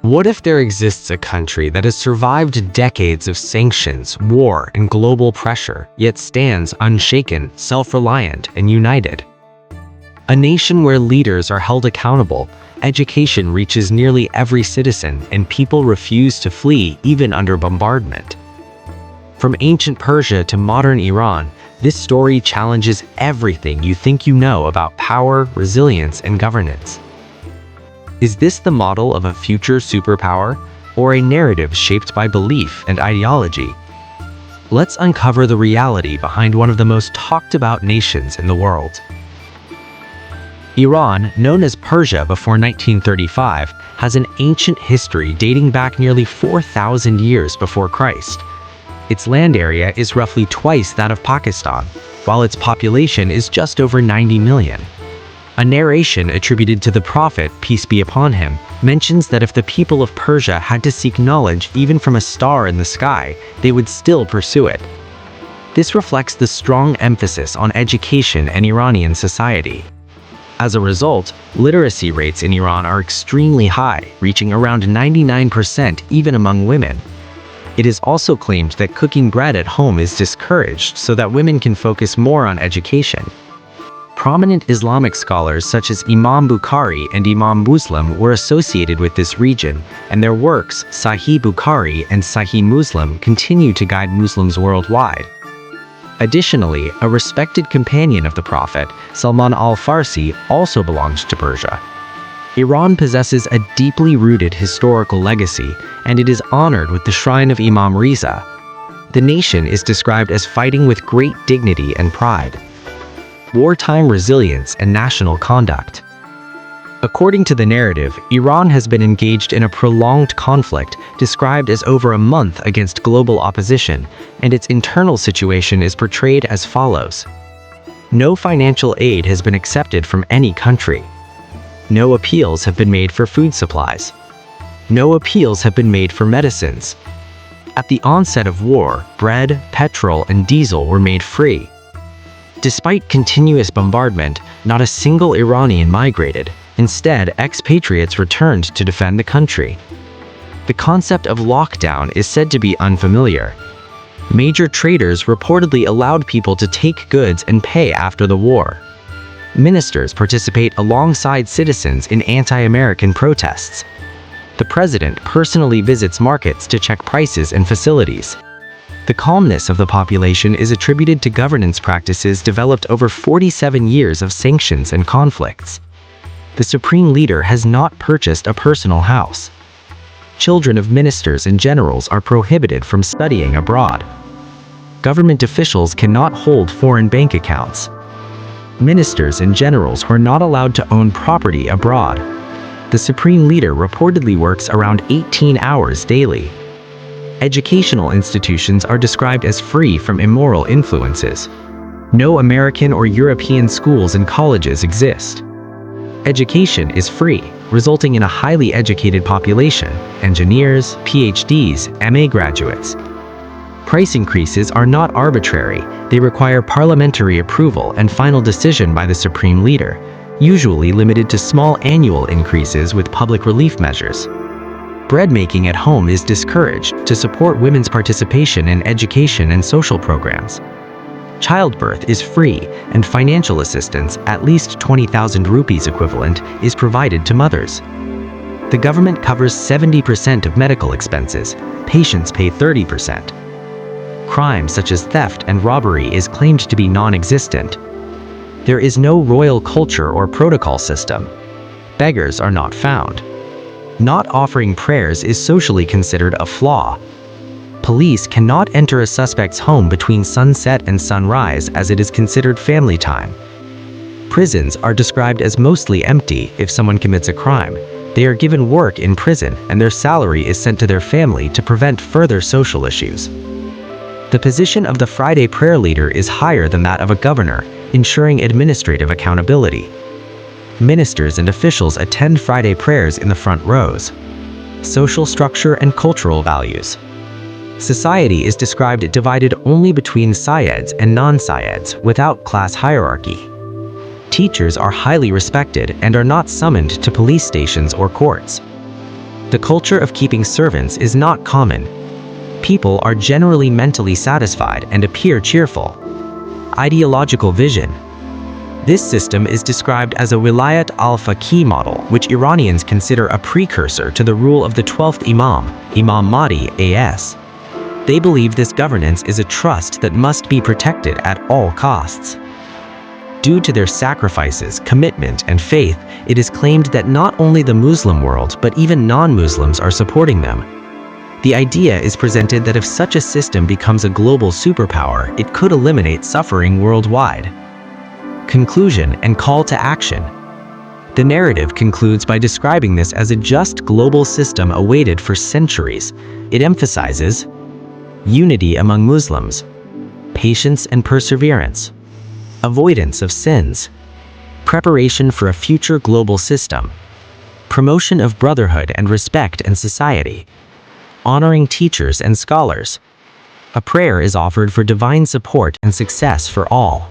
What if there exists a country that has survived decades of sanctions, war, and global pressure, yet stands unshaken, self-reliant, and united? A nation where leaders are held accountable, education reaches nearly every citizen, and people refuse to flee even under bombardment. From ancient Persia to modern Iran, this story challenges everything you think you know about power, resilience, and governance. Is this the model of a future superpower, or a narrative shaped by belief and ideology? Let's uncover the reality behind one of the most talked about nations in the world. Iran, known as Persia before 1935, has an ancient history dating back nearly 4,000 years before Christ. Its land area is roughly twice that of Pakistan, while its population is just over 90 million. A narration attributed to the Prophet, peace be upon him, mentions that if the people of Persia had to seek knowledge even from a star in the sky, they would still pursue it. This reflects the strong emphasis on education in Iranian society. As a result, literacy rates in Iran are extremely high, reaching around 99% even among women. It is also claimed that cooking bread at home is discouraged so that women can focus more on education. Prominent Islamic scholars such as Imam Bukhari and Imam Muslim were associated with this region, and their works, Sahih Bukhari and Sahih Muslim, continue to guide Muslims worldwide. Additionally, a respected companion of the Prophet, Salman al-Farsi, also belonged to Persia. Iran possesses a deeply rooted historical legacy, and it is honored with the shrine of Imam Riza. The nation is described as fighting with great dignity and pride. Wartime resilience and national conduct. According to the narrative, Iran has been engaged in a prolonged conflict described as over a month against global opposition, and its internal situation is portrayed as follows. No financial aid has been accepted from any country. No appeals have been made for food supplies. No appeals have been made for medicines. At the onset of war, bread, petrol, and diesel were made free. Despite continuous bombardment, not a single Iranian migrated. Instead, expatriates returned to defend the country. The concept of lockdown is said to be unfamiliar. Major traders reportedly allowed people to take goods and pay after the war. Ministers participate alongside citizens in anti-American protests. The president personally visits markets to check prices and facilities. The calmness of the population is attributed to governance practices developed over 47 years of sanctions and conflicts. The supreme leader has not purchased a personal house. Children of ministers and generals are prohibited from studying abroad. Government officials cannot hold foreign bank accounts. Ministers and generals were not allowed to own property abroad. The supreme leader reportedly works around 18 hours daily. Educational institutions are described as free from immoral influences. No American or European schools and colleges exist. Education is free, resulting in a highly educated population: engineers, PhDs, MA graduates. Price increases are not arbitrary. They require parliamentary approval and final decision by the supreme leader, usually limited to small annual increases with public relief measures. Bread making at home is discouraged to support women's participation in education and social programs. Childbirth is free, and financial assistance, at least 20,000 rupees equivalent, is provided to mothers. The government covers 70% of medical expenses. Patients pay 30%. Crime such as theft and robbery is claimed to be non-existent. There is no royal culture or protocol system. Beggars are not found. Not offering prayers is socially considered a flaw. Police cannot enter a suspect's home between sunset and sunrise as it is considered family time. Prisons are described as mostly empty if someone commits a crime. They are given work in prison and their salary is sent to their family to prevent further social issues. The position of the Friday prayer leader is higher than that of a governor, ensuring administrative accountability. Ministers and officials attend Friday prayers in the front rows. Social structure and cultural values. Society is described divided only between Sayyids and non-Sayyids, without class hierarchy. Teachers are highly respected and are not summoned to police stations or courts. The culture of keeping servants is not common. People are generally mentally satisfied and appear cheerful. Ideological vision. This system is described as a Wilayat al-Faqih model, which Iranians consider a precursor to the rule of the 12th Imam, Imam Mahdi A.S. They believe this governance is a trust that must be protected at all costs. Due to their sacrifices, commitment, and faith, it is claimed that not only the Muslim world but even non-Muslims are supporting them. The idea is presented that if such a system becomes a global superpower, it could eliminate suffering worldwide. Conclusion and call to action. The narrative concludes by describing this as a just global system awaited for centuries. It emphasizes unity among Muslims, patience and perseverance, avoidance of sins, preparation for a future global system, promotion of brotherhood and respect in society, honoring teachers and scholars. A prayer is offered for divine support and success for all.